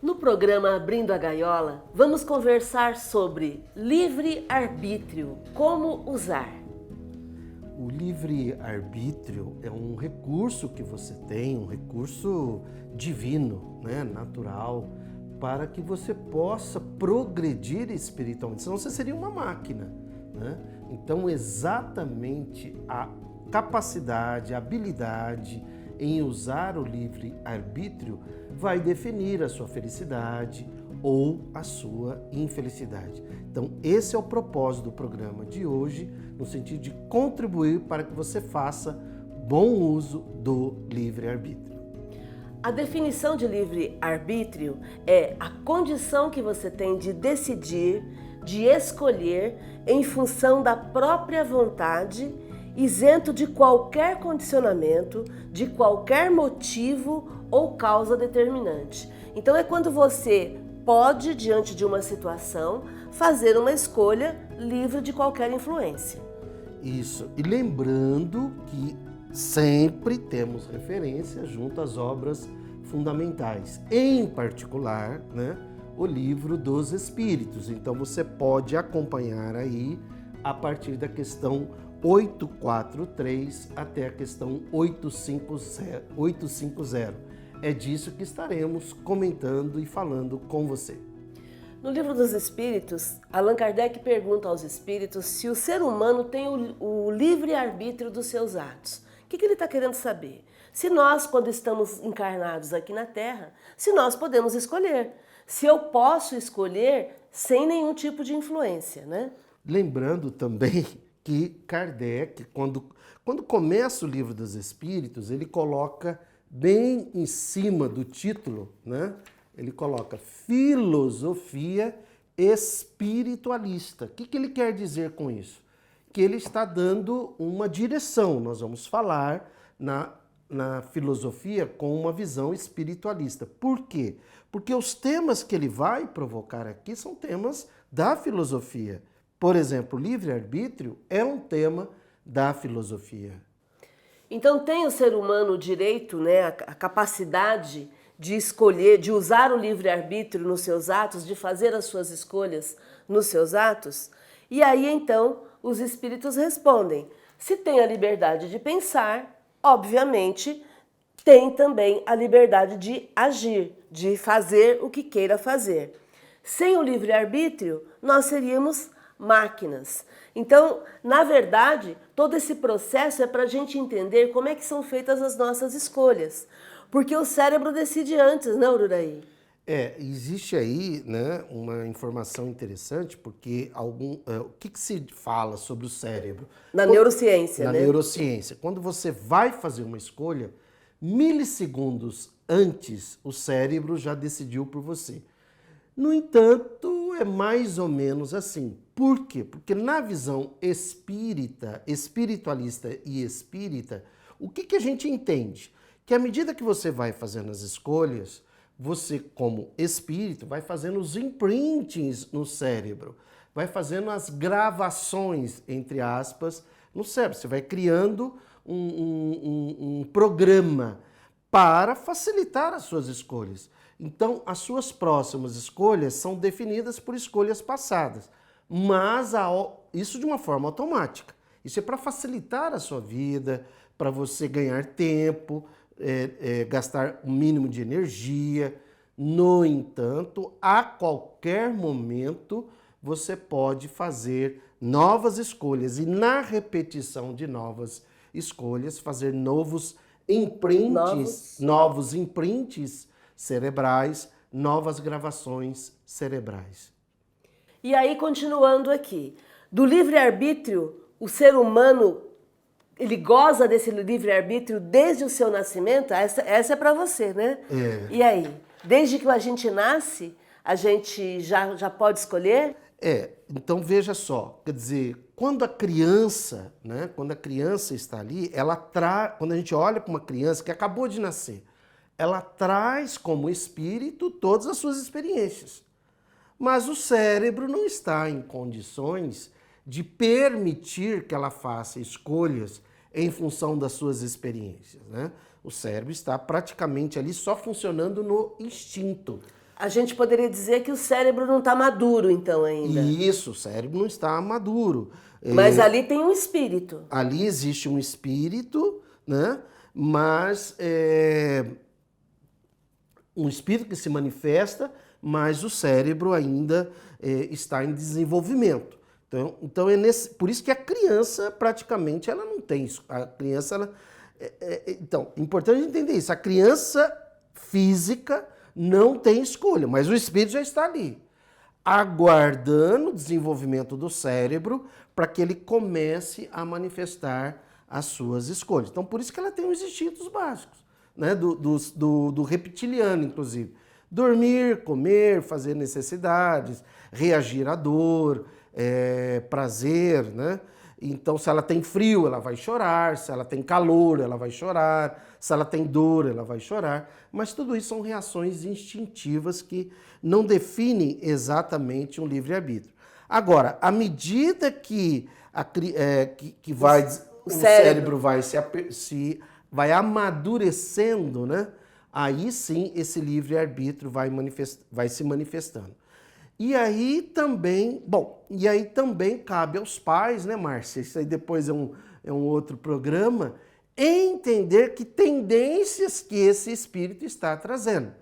No programa Abrindo a Gaiola, vamos conversar sobre livre-arbítrio, como usar. O livre-arbítrio é um recurso que você tem, um recurso divino, natural, para que você possa progredir espiritualmente, senão você seria uma máquina. Então, exatamente a capacidade, a habilidade em usar o livre-arbítrio vai definir a sua felicidade ou a sua infelicidade. Então, esse é o propósito do programa de hoje, no sentido de contribuir para que você faça bom uso do livre-arbítrio. A definição de livre-arbítrio é a condição que você tem de decidir, de escolher em função da própria vontade, isento de qualquer condicionamento, de qualquer motivo ou causa determinante. Então é quando você pode, diante de uma situação, fazer uma escolha livre de qualquer influência. Isso. E lembrando que sempre temos referência junto às obras fundamentais, em particular, o Livro dos Espíritos. Então você pode acompanhar aí a partir da questão 843 até a questão 850. É disso que estaremos comentando e falando com você. No Livro dos Espíritos, Allan Kardec pergunta aos espíritos se o ser humano tem o livre-arbítrio dos seus atos. O que ele está querendo saber? Se nós, quando estamos encarnados aqui na Terra, se nós podemos escolher. Se eu posso escolher sem nenhum tipo de influência, Lembrando também que Kardec, quando começa o Livro dos Espíritos, ele coloca bem em cima do título, ele coloca filosofia espiritualista. O que ele quer dizer com isso? Que ele está dando uma direção. Nós vamos falar na filosofia com uma visão espiritualista. Por quê? Porque os temas que ele vai provocar aqui são temas da filosofia. Por exemplo, o livre-arbítrio é um tema da filosofia. Então tem o ser humano o direito, a capacidade de escolher, de usar o livre-arbítrio nos seus atos, de fazer as suas escolhas nos seus atos? E aí então os espíritos respondem, se tem a liberdade de pensar, obviamente tem também a liberdade de agir, de fazer o que queira fazer. Sem o livre-arbítrio, nós seríamos máquinas. Então, na verdade, todo esse processo é para a gente entender como é que são feitas as nossas escolhas. Porque o cérebro decide antes, não, Ururaí? Existe aí uma informação interessante, porque o que se fala sobre o cérebro? Na neurociência, Na neurociência. Quando você vai fazer uma escolha, milissegundos antes, o cérebro já decidiu por você. No entanto, é mais ou menos assim. Por quê? Porque na visão espiritualista e espírita, o que a gente entende? Que à medida que você vai fazendo as escolhas, você, como espírito, vai fazendo os imprintings no cérebro, vai fazendo as gravações, entre aspas, no cérebro. Você vai criando um programa para facilitar as suas escolhas. Então, as suas próximas escolhas são definidas por escolhas passadas, mas isso de uma forma automática. Isso é para facilitar a sua vida, para você ganhar tempo, gastar o mínimo de energia. No entanto, a qualquer momento, você pode fazer novas escolhas e na repetição de novas escolhas, fazer novos imprints cerebrais, novas gravações cerebrais. E aí, continuando aqui, do livre-arbítrio, o ser humano, ele goza desse livre-arbítrio desde o seu nascimento? Essa é para você, E aí, desde que a gente nasce, a gente já pode escolher? Então veja só, quer dizer, quando a criança está ali, quando a gente olha para uma criança que acabou de nascer, ela traz como espírito todas as suas experiências. Mas o cérebro não está em condições de permitir que ela faça escolhas em função das suas experiências, O cérebro está praticamente ali só funcionando no instinto. A gente poderia dizer que o cérebro não está maduro, então, ainda. Isso, o cérebro não está maduro. Mas ali tem um espírito. Ali existe um espírito, né? Mas um espírito que se manifesta, mas o cérebro ainda está em desenvolvimento. Então por isso que a criança praticamente ela não tem isso. A criança, então, é importante entender isso. A criança física não tem escolha, mas o espírito já está ali, aguardando o desenvolvimento do cérebro para que ele comece a manifestar as suas escolhas. Então, por isso que ela tem os instintos básicos, né? do reptiliano, inclusive. Dormir, comer, fazer necessidades, reagir à dor, prazer, né? Então, se ela tem frio, ela vai chorar, se ela tem calor, ela vai chorar, se ela tem dor, ela vai chorar. Mas tudo isso são reações instintivas que não definem exatamente um livre-arbítrio. Agora, à medida que o cérebro vai amadurecendo, né? Aí sim esse livre-arbítrio vai se manifestando. E aí também cabe aos pais, né, Márcia? Isso aí depois é um outro programa, entender que tendências que esse espírito está trazendo,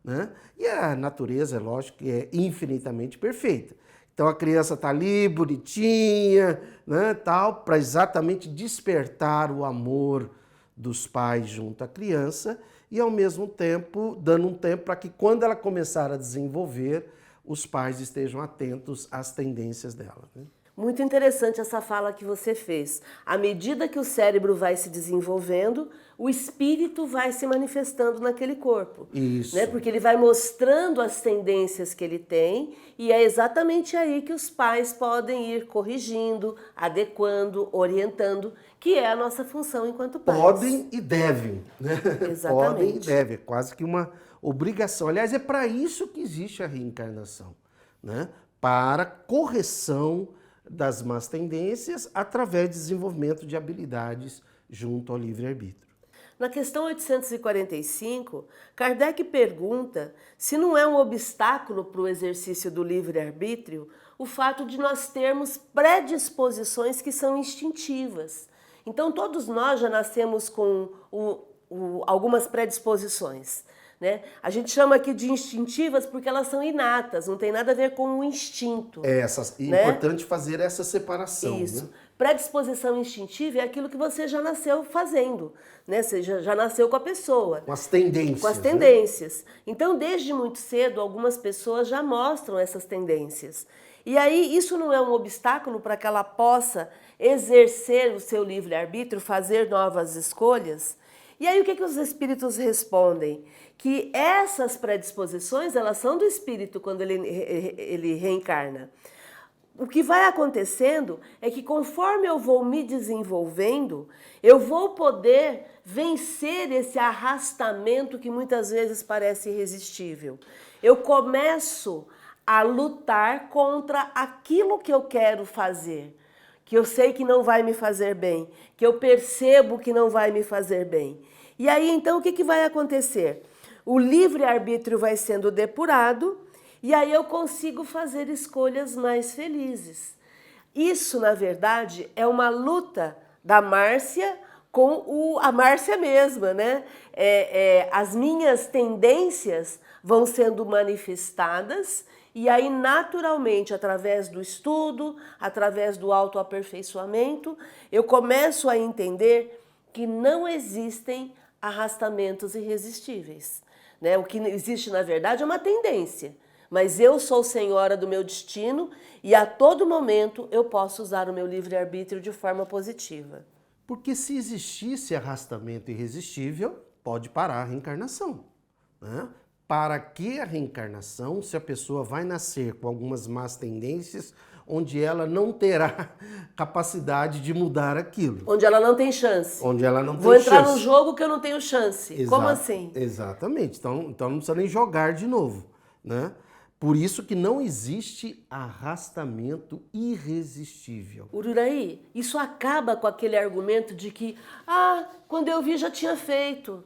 né? E a natureza, é lógico, que é infinitamente perfeita. Então a criança está ali, bonitinha, né, tal, para exatamente despertar o amor dos pais junto à criança e ao mesmo tempo dando um tempo para que quando ela começar a desenvolver, os pais estejam atentos às tendências dela, né? Muito interessante essa fala que você fez. À medida que o cérebro vai se desenvolvendo, o espírito vai se manifestando naquele corpo. Isso. Né? Porque ele vai mostrando as tendências que ele tem e é exatamente aí que os pais podem ir corrigindo, adequando, orientando, que é a nossa função enquanto pais. Podem e devem, né? Exatamente. Podem e devem, é quase que uma obrigação. Aliás, é para isso que existe a reencarnação, né? Para correção das más tendências através de desenvolvimento de habilidades junto ao livre-arbítrio. Na questão 845, Kardec pergunta se não é um obstáculo para o exercício do livre-arbítrio o fato de nós termos predisposições que são instintivas. Então, todos nós já nascemos com algumas predisposições, né? A gente chama aqui de instintivas porque elas são inatas, não tem nada a ver com o instinto. É né? importante fazer essa separação. Isso. Né? Predisposição instintiva é aquilo que você já nasceu fazendo, né? Você já nasceu com a pessoa. Com as tendências. Com as tendências. Né? Então, desde muito cedo, algumas pessoas já mostram essas tendências. E aí, isso não é um obstáculo para que ela possa exercer o seu livre-arbítrio, fazer novas escolhas? E aí, o que os espíritos respondem? Que essas predisposições, elas são do espírito quando ele reencarna. O que vai acontecendo é que conforme eu vou me desenvolvendo, eu vou poder vencer esse arrastamento que muitas vezes parece irresistível. Eu começo a lutar contra aquilo que eu quero fazer, que eu sei que não vai me fazer bem, que eu percebo que não vai me fazer bem. E aí, então, o que vai acontecer? O livre-arbítrio vai sendo depurado e aí eu consigo fazer escolhas mais felizes. Isso, na verdade, é uma luta da Márcia com a Márcia mesma, né? As minhas tendências vão sendo manifestadas e aí, naturalmente, através do estudo, através do autoaperfeiçoamento, eu começo a entender que não existem arrastamentos irresistíveis, né? O que existe, na verdade, é uma tendência. Mas eu sou senhora do meu destino e a todo momento eu posso usar o meu livre-arbítrio de forma positiva. Porque se existisse arrastamento irresistível, pode parar a reencarnação, né? Para que a reencarnação, se a pessoa vai nascer com algumas más tendências, onde ela não terá capacidade de mudar aquilo. Onde ela não tem chance. Onde ela não tem chance. Vou entrar num jogo que eu não tenho chance. Como assim? Exatamente. Então não precisa nem jogar de novo, né? Por isso que não existe arrastamento irresistível. Ururaí, isso acaba com aquele argumento de que, quando eu vi já tinha feito.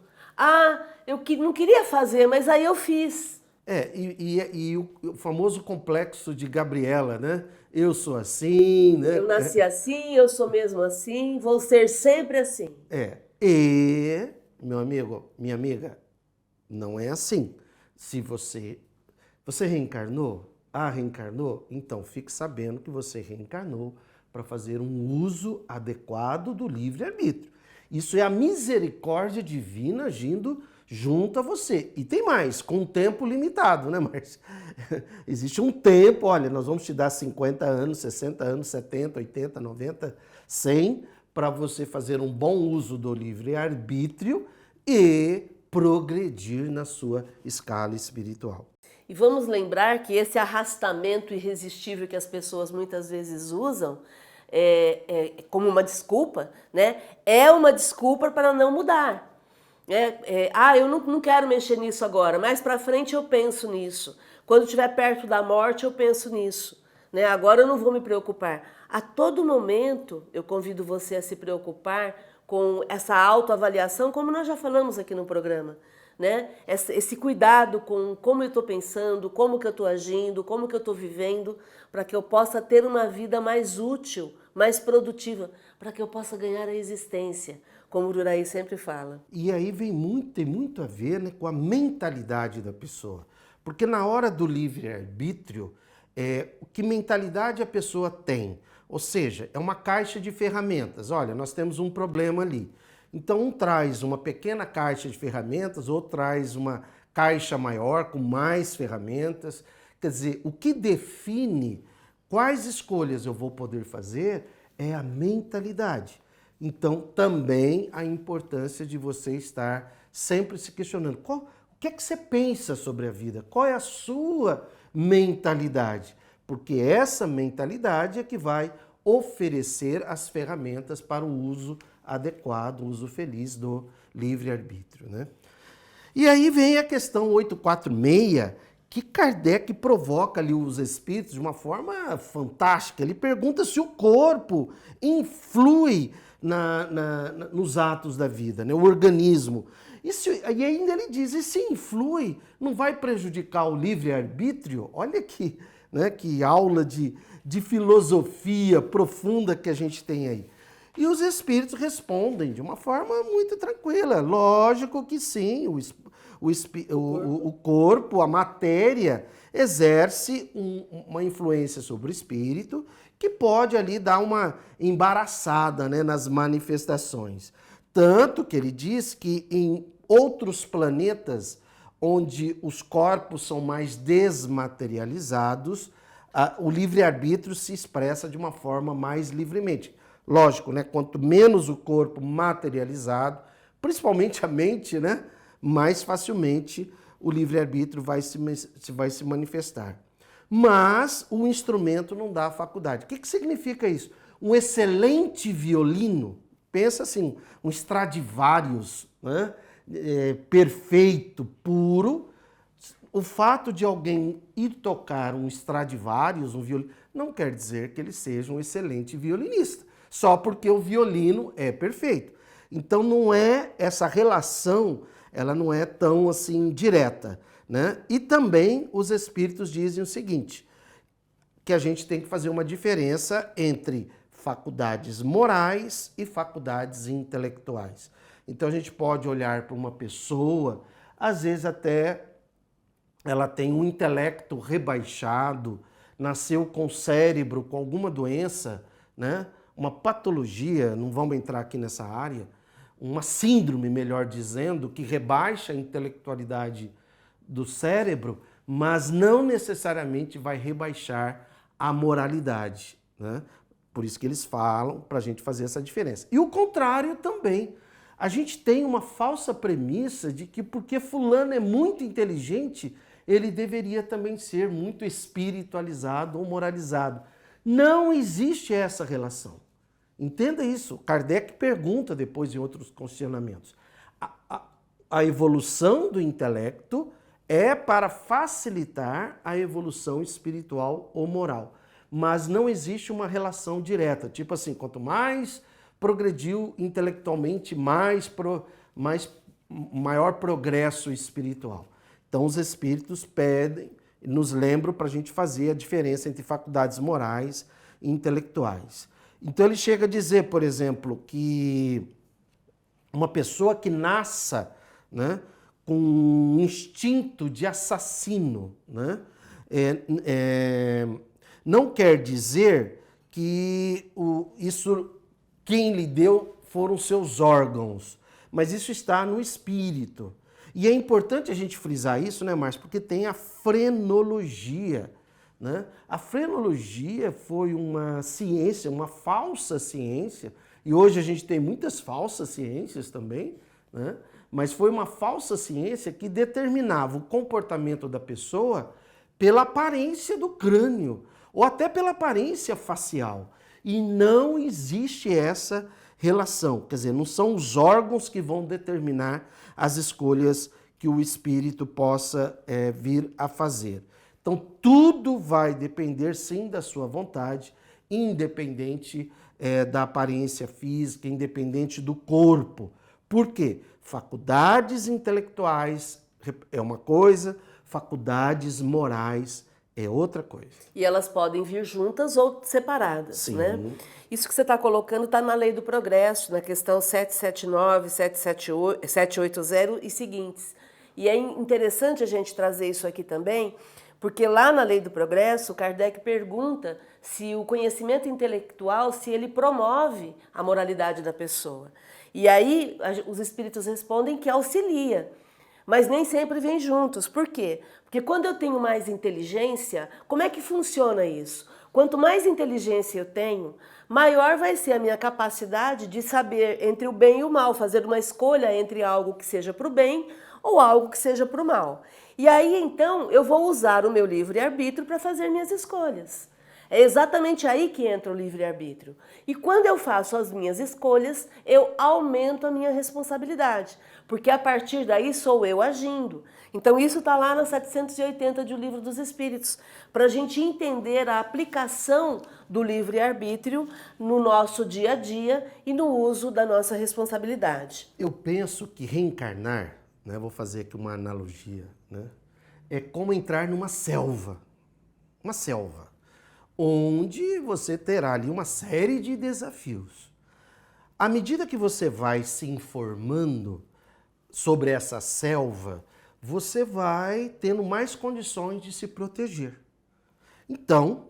Eu não queria fazer, mas aí eu fiz. E o famoso complexo de Gabriela, né? Eu sou assim, né? Eu nasci assim, eu sou mesmo assim, vou ser sempre assim. E, meu amigo, minha amiga, não é assim. Se você reencarnou, reencarnou, então fique sabendo que você reencarnou para fazer um uso adequado do livre-arbítrio. Isso é a misericórdia divina agindo junto a você. E tem mais, com um tempo limitado, né, Márcia? Existe um tempo, olha, nós vamos te dar 50 anos, 60 anos, 70, 80, 90, 100, para você fazer um bom uso do livre-arbítrio e progredir na sua escala espiritual. E vamos lembrar que esse arrastamento irresistível que as pessoas muitas vezes usam como uma desculpa, né? É uma desculpa para não mudar. Eu não quero mexer nisso agora, mais para frente eu penso nisso. Quando estiver perto da morte eu penso nisso. Né? Agora eu não vou me preocupar. A todo momento eu convido você a se preocupar com essa autoavaliação, como nós já falamos aqui no programa. Né? Esse cuidado com como eu estou pensando, como que eu estou agindo, como que eu estou vivendo, para que eu possa ter uma vida mais útil, mais produtiva, para que eu possa ganhar a existência, como o Uraí sempre fala. E aí tem muito a ver, né, com a mentalidade da pessoa. Porque na hora do livre-arbítrio, que mentalidade a pessoa tem? Ou seja, é uma caixa de ferramentas. Olha, nós temos um problema ali. Então, um traz uma pequena caixa de ferramentas, outro traz uma caixa maior com mais ferramentas. Quer dizer, o que define quais escolhas eu vou poder fazer é a mentalidade. Então, também a importância de você estar sempre se questionando. O que é que você pensa sobre a vida? Qual é a sua mentalidade? Porque essa mentalidade é que vai oferecer as ferramentas para o uso adequado, o uso feliz do livre-arbítrio, né? E aí vem a questão 846, que Kardec provoca ali os espíritos de uma forma fantástica. Ele pergunta se o corpo influi nos atos da vida, né? O organismo. E ainda ele diz, e se influi, não vai prejudicar o livre-arbítrio? Olha aqui, né? Que aula de filosofia profunda que a gente tem aí. E os espíritos respondem de uma forma muito tranquila. Lógico que sim, o corpo, a matéria, exerce uma influência sobre o espírito que pode ali dar uma embaraçada, né, nas manifestações. Tanto que ele diz que em outros planetas, onde os corpos são mais desmaterializados, o livre-arbítrio se expressa de uma forma mais livremente. Lógico, né? Quanto menos o corpo materializado, principalmente a mente, né? Mais facilmente o livre-arbítrio vai se manifestar. Mas o instrumento não dá a faculdade. O que significa isso? Um excelente violino, pensa assim, um Stradivarius, né? Perfeito, puro. O fato de alguém ir tocar um Stradivarius, um violino, não quer dizer que ele seja um excelente violinista, só porque o violino é perfeito. Então não é essa relação, ela não é tão assim direta, né? E também os espíritos dizem o seguinte, que a gente tem que fazer uma diferença entre faculdades morais e faculdades intelectuais. Então a gente pode olhar para uma pessoa, às vezes até ela tem um intelecto rebaixado, nasceu com o cérebro com alguma doença, né? Uma patologia, não vamos entrar aqui nessa área, uma síndrome, melhor dizendo, que rebaixa a intelectualidade do cérebro, mas não necessariamente vai rebaixar a moralidade, né? Por isso que eles falam para a gente fazer essa diferença. E o contrário também. A gente tem uma falsa premissa de que porque fulano é muito inteligente, ele deveria também ser muito espiritualizado ou moralizado. Não existe essa relação. Entenda isso. Kardec pergunta depois em outros questionamentos. A evolução do intelecto é para facilitar a evolução espiritual ou moral. Mas não existe uma relação direta. Tipo assim, quanto mais progrediu intelectualmente, maior progresso espiritual. Então os espíritos pedem, nos lembram para a gente fazer a diferença entre faculdades morais e intelectuais. Então ele chega a dizer, por exemplo, que uma pessoa que nasça, né, com um instinto de assassino, né, não quer dizer que isso quem lhe deu foram seus órgãos, mas isso está no espírito. E é importante a gente frisar isso, né, Márcio, porque tem a frenologia, né? A frenologia foi uma ciência, uma falsa ciência, e hoje a gente tem muitas falsas ciências também, né? Mas foi uma falsa ciência que determinava o comportamento da pessoa pela aparência do crânio, ou até pela aparência facial. E não existe essa relação, quer dizer, não são os órgãos que vão determinar as escolhas que o espírito possa vir a fazer. Então, tudo vai depender, sim, da sua vontade, independente da aparência física, independente do corpo. Por quê? Faculdades intelectuais é uma coisa, faculdades morais é outra coisa. E elas podem vir juntas ou separadas, Sim. né? Isso que você está colocando está na Lei do Progresso, na questão 779, 780 e seguintes. E é interessante a gente trazer isso aqui também, porque lá na Lei do Progresso, Kardec pergunta se o conhecimento intelectual, se ele promove a moralidade da pessoa. E aí os espíritos respondem que auxilia, mas nem sempre vem juntos. Por quê? Porque quando eu tenho mais inteligência, como é que funciona isso? Quanto mais inteligência eu tenho, maior vai ser a minha capacidade de saber entre o bem e o mal, fazer uma escolha entre algo que seja para o bem ou algo que seja para o mal. E aí, então, eu vou usar o meu livre-arbítrio para fazer minhas escolhas. É exatamente aí que entra o livre-arbítrio. E quando eu faço as minhas escolhas, eu aumento a minha responsabilidade, porque a partir daí sou eu agindo. Então isso está lá na 780 de O Livro dos Espíritos, para a gente entender a aplicação do livre-arbítrio no nosso dia a dia e no uso da nossa responsabilidade. Eu penso que reencarnar, né, vou fazer aqui uma analogia, né, é como entrar numa selva. Uma selva. Onde você terá ali uma série de desafios. À medida que você vai se informando sobre essa selva, você vai tendo mais condições de se proteger. Então,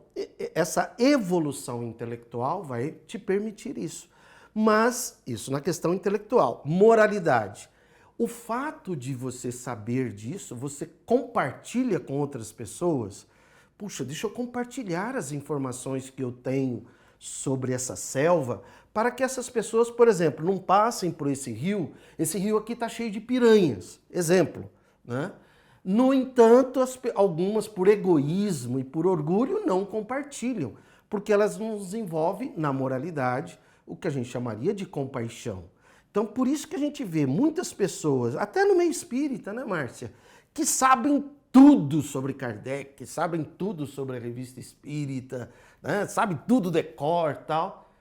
essa evolução intelectual vai te permitir isso. Mas, isso na questão intelectual. Moralidade. O fato de você saber disso, você compartilha com outras pessoas. Puxa, deixa eu compartilhar as informações que eu tenho sobre essa selva para que essas pessoas, por exemplo, não passem por esse rio. Esse rio aqui está cheio de piranhas, exemplo, né? No entanto, algumas por egoísmo e por orgulho não compartilham, porque elas não desenvolvem na moralidade o que a gente chamaria de compaixão. Então, por isso que a gente vê muitas pessoas, até no meio espírita, né, Márcia, que sabem tudo sobre Kardec, sabem tudo sobre a Revista Espírita, né? Sabem tudo decor e tal,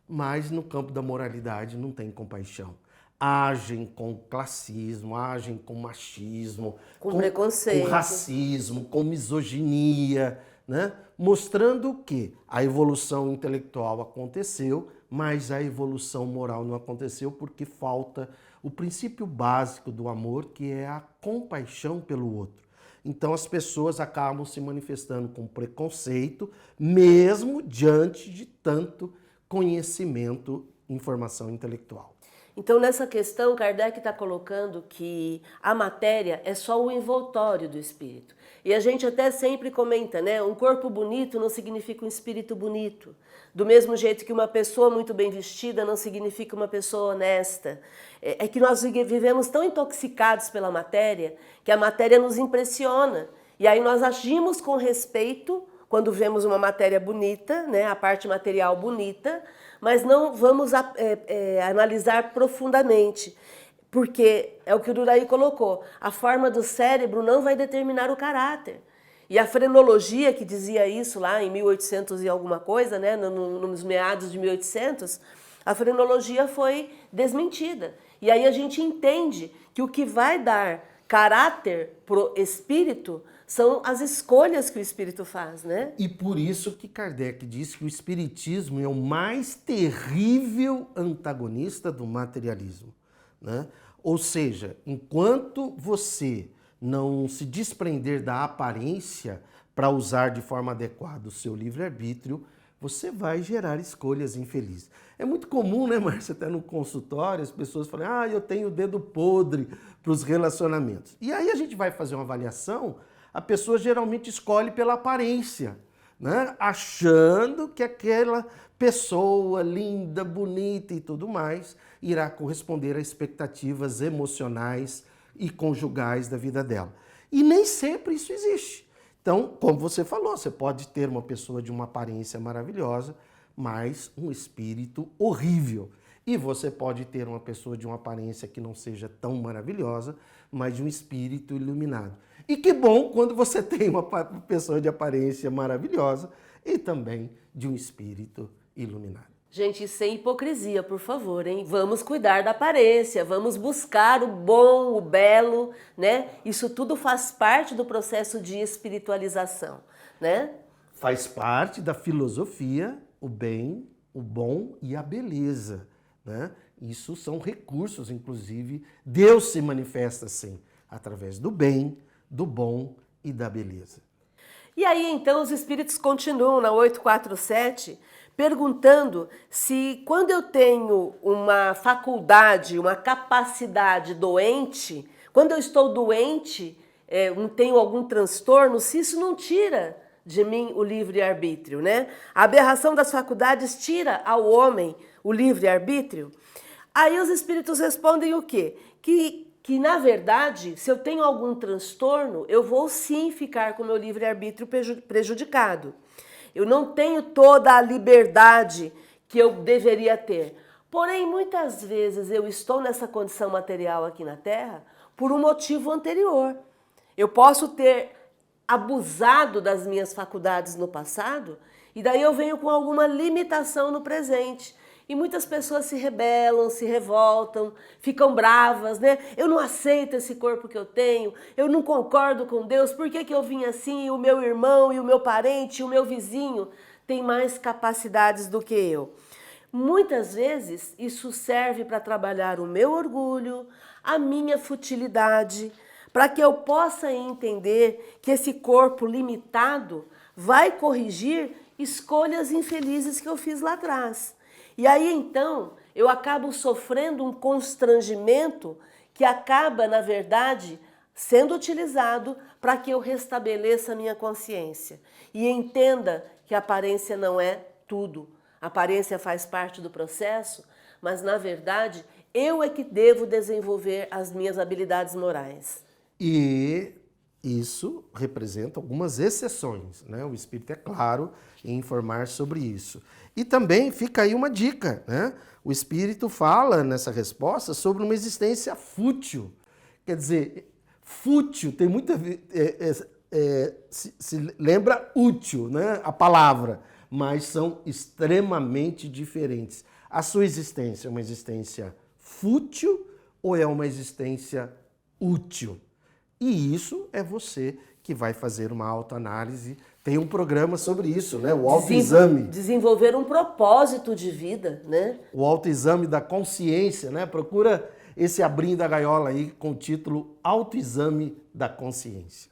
mas no campo da moralidade não tem compaixão. Agem com classismo, agem com machismo, com preconceito, com racismo, com misoginia, né? Mostrando que a evolução intelectual aconteceu, mas a evolução moral não aconteceu porque falta o princípio básico do amor, que é a compaixão pelo outro. Então as pessoas acabam se manifestando com preconceito, mesmo diante de tanto conhecimento, informação intelectual. Então, nessa questão, Kardec está colocando que a matéria é só o envoltório do espírito. E a gente até sempre comenta, né? Um corpo bonito não significa um espírito bonito. Do mesmo jeito que uma pessoa muito bem vestida não significa uma pessoa honesta. É que nós vivemos tão intoxicados pela matéria que a matéria nos impressiona. E aí nós agimos com respeito quando vemos uma matéria bonita, né? A parte material bonita, mas não vamos analisar profundamente, porque é o que o Duraí colocou, a forma do cérebro não vai determinar o caráter. E a frenologia, que dizia isso lá em 1800 e alguma coisa, né, nos meados de 1800, a frenologia foi desmentida. E aí a gente entende que o que vai dar caráter pro espírito são as escolhas que o espírito faz, né? E por isso que Kardec diz que o espiritismo é o mais terrível antagonista do materialismo, né? Ou seja, enquanto você não se desprender da aparência para usar de forma adequada o seu livre-arbítrio, você vai gerar escolhas infelizes. É muito comum, né, Márcia, até no consultório, as pessoas falam, eu tenho o dedo podre para os relacionamentos. E aí a gente vai fazer uma avaliação, a pessoa geralmente escolhe pela aparência, né? Achando que aquela pessoa linda, bonita e tudo mais irá corresponder a expectativas emocionais e conjugais da vida dela. E nem sempre isso existe. Então, como você falou, você pode ter uma pessoa de uma aparência maravilhosa, mas um espírito horrível. E você pode ter uma pessoa de uma aparência que não seja tão maravilhosa, mas de um espírito iluminado. E que bom quando você tem uma pessoa de aparência maravilhosa e também de um espírito iluminado. Gente, sem hipocrisia, por favor, hein? Vamos cuidar da aparência, vamos buscar o bom, o belo, né? Isso tudo faz parte do processo de espiritualização, né? Faz parte da filosofia o bem, o bom e a beleza, né? Isso são recursos, inclusive, Deus se manifesta assim, através do bem, do bom e da beleza. E aí, então, os espíritos continuam na 847, perguntando se quando eu tenho uma faculdade, uma capacidade doente, quando eu estou doente, tenho algum transtorno, se isso não tira de mim o livre-arbítrio, né? A aberração das faculdades tira ao homem o livre-arbítrio. Aí os espíritos respondem o quê? Que, na verdade, se eu tenho algum transtorno, eu vou sim ficar com o meu livre-arbítrio prejudicado. Eu não tenho toda a liberdade que eu deveria ter. Porém, muitas vezes eu estou nessa condição material aqui na Terra por um motivo anterior. Eu posso ter abusado das minhas faculdades no passado e daí eu venho com alguma limitação no presente. E muitas pessoas se rebelam, se revoltam, ficam bravas, né? Eu não aceito esse corpo que eu tenho, eu não concordo com Deus, por que eu vim assim? E o meu irmão, e o meu parente, e o meu vizinho tem mais capacidades do que eu. Muitas vezes isso serve para trabalhar o meu orgulho, a minha futilidade, para que eu possa entender que esse corpo limitado vai corrigir escolhas infelizes que eu fiz lá atrás. E aí, então, eu acabo sofrendo um constrangimento que acaba, na verdade, sendo utilizado para que eu restabeleça a minha consciência e entenda que a aparência não é tudo. A aparência faz parte do processo, mas, na verdade, eu é que devo desenvolver as minhas habilidades morais. E isso representa algumas exceções, né? O Espírito é claro em informar sobre isso. E também fica aí uma dica, né? O Espírito fala nessa resposta sobre uma existência fútil. Quer dizer, fútil tem muita... se lembra útil, né? A palavra, mas são extremamente diferentes. A sua existência é uma existência fútil ou é uma existência útil? E isso é você que vai fazer uma autoanálise. Tem um programa sobre isso, né? O autoexame. Desenvolver um propósito de vida, né? O autoexame da consciência, né? Procura esse Abrindo a Gaiola aí com o título Autoexame da Consciência.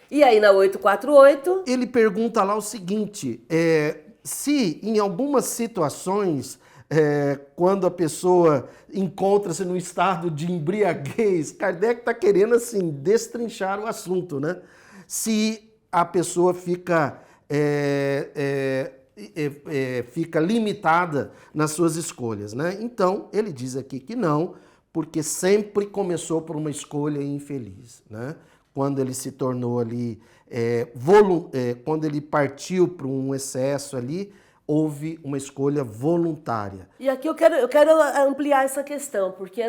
E aí na 848... Ele pergunta lá o seguinte, se em algumas situações... quando a pessoa encontra-se num estado de embriaguez, Kardec está querendo assim destrinchar o assunto, né? Se a pessoa fica limitada nas suas escolhas, né? Então ele diz aqui que não, porque sempre começou por uma escolha infeliz, né? Quando ele se tornou ali, quando ele partiu para um excesso ali, houve uma escolha voluntária. E aqui eu quero ampliar essa questão, porque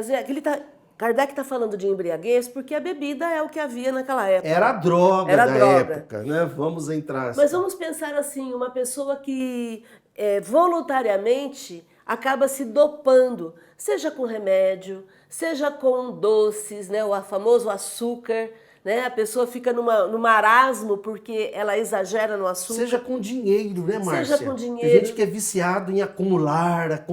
Kardec está falando de embriaguez porque a bebida é o que havia naquela época. Era a droga da época, né? Vamos entrar. Mas vamos pensar assim, uma pessoa que voluntariamente acaba se dopando, seja com remédio, seja com doces, né, o famoso açúcar, né? A pessoa fica num marasmo porque ela exagera no açúcar. Seja com dinheiro, né, Márcia? Seja com Tem dinheiro. gente que é viciado em acumular, né?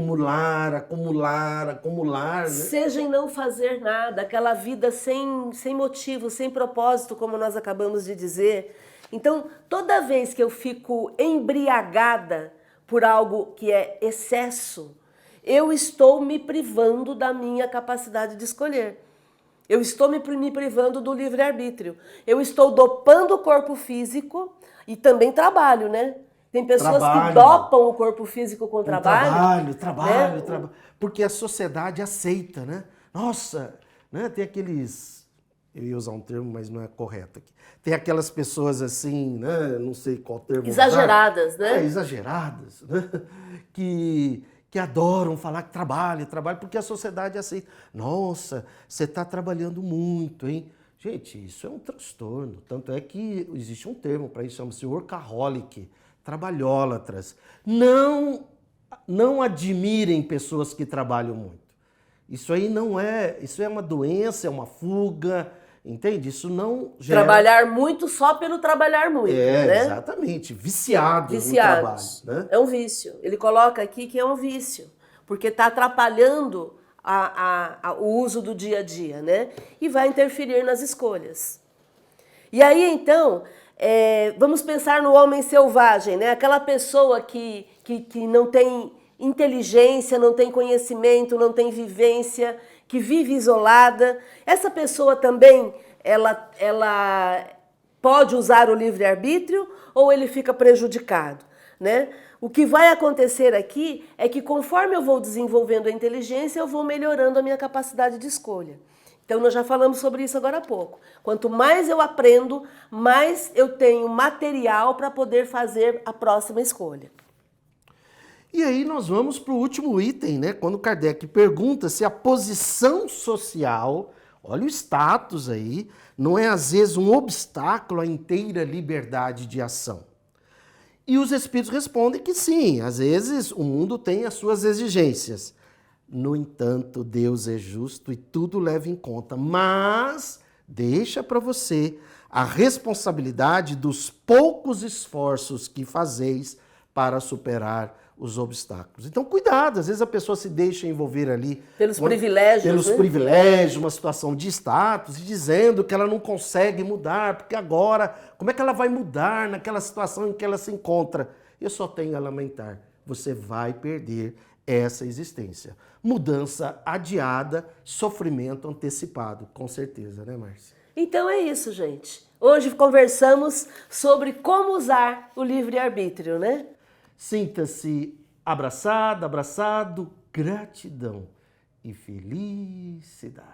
Seja em não fazer nada, aquela vida sem motivo, sem propósito, como nós acabamos de dizer. Então, toda vez que eu fico embriagada por algo que é excesso, eu estou me privando da minha capacidade de escolher. Eu estou me privando do livre-arbítrio. Eu estou dopando o corpo físico e também trabalho, né? Tem pessoas que dopam o corpo físico com trabalho. Trabalho. Porque a sociedade aceita, né? Nossa, né? Tem aqueles... Eu ia usar um termo, mas não é correto aqui. Tem aquelas pessoas assim, né? Não sei qual termo exageradas, usar. né? Exageradas, né? Que adoram falar que trabalha, porque a sociedade aceita. Nossa, você está trabalhando muito, hein? Gente, isso é um transtorno. Tanto é que existe um termo para isso, chama-se workaholic, trabalhólatras. Não admirem pessoas que trabalham muito. Isso aí não é, isso é uma doença, é uma fuga, entende? Isso não gera... Trabalhar muito só pelo trabalhar muito, né? Exatamente, viciados no trabalho. Né? É um vício. Ele coloca aqui que é um vício, porque está atrapalhando o uso do dia a dia, né? E vai interferir nas escolhas. E aí, então, vamos pensar no homem selvagem, né? Aquela pessoa que não tem inteligência, não tem conhecimento, não tem vivência, que vive isolada. Essa pessoa também, ela pode usar o livre-arbítrio ou ele fica prejudicado, né? O que vai acontecer aqui é que conforme eu vou desenvolvendo a inteligência, eu vou melhorando a minha capacidade de escolha. Então, nós já falamos sobre isso agora há pouco. Quanto mais eu aprendo, mais eu tenho material para poder fazer a próxima escolha. E aí nós vamos para o último item, né? Quando Kardec pergunta se a posição social, olha o status aí, não é às vezes um obstáculo à inteira liberdade de ação. E os espíritos respondem que sim, às vezes o mundo tem as suas exigências. No entanto, Deus é justo e tudo leva em conta, mas deixa para você a responsabilidade dos poucos esforços que fazeis para superar os obstáculos. Então, cuidado, às vezes a pessoa se deixa envolver ali... Pelos privilégios, pelos privilégios, uma situação de status, dizendo que ela não consegue mudar, porque agora, como é que ela vai mudar naquela situação em que ela se encontra? Eu só tenho a lamentar, você vai perder essa existência. Mudança adiada, sofrimento antecipado, com certeza, né, Márcia? Então é isso, gente. Hoje conversamos sobre como usar o livre-arbítrio, né? Sinta-se abraçada, abraçado, gratidão e felicidade.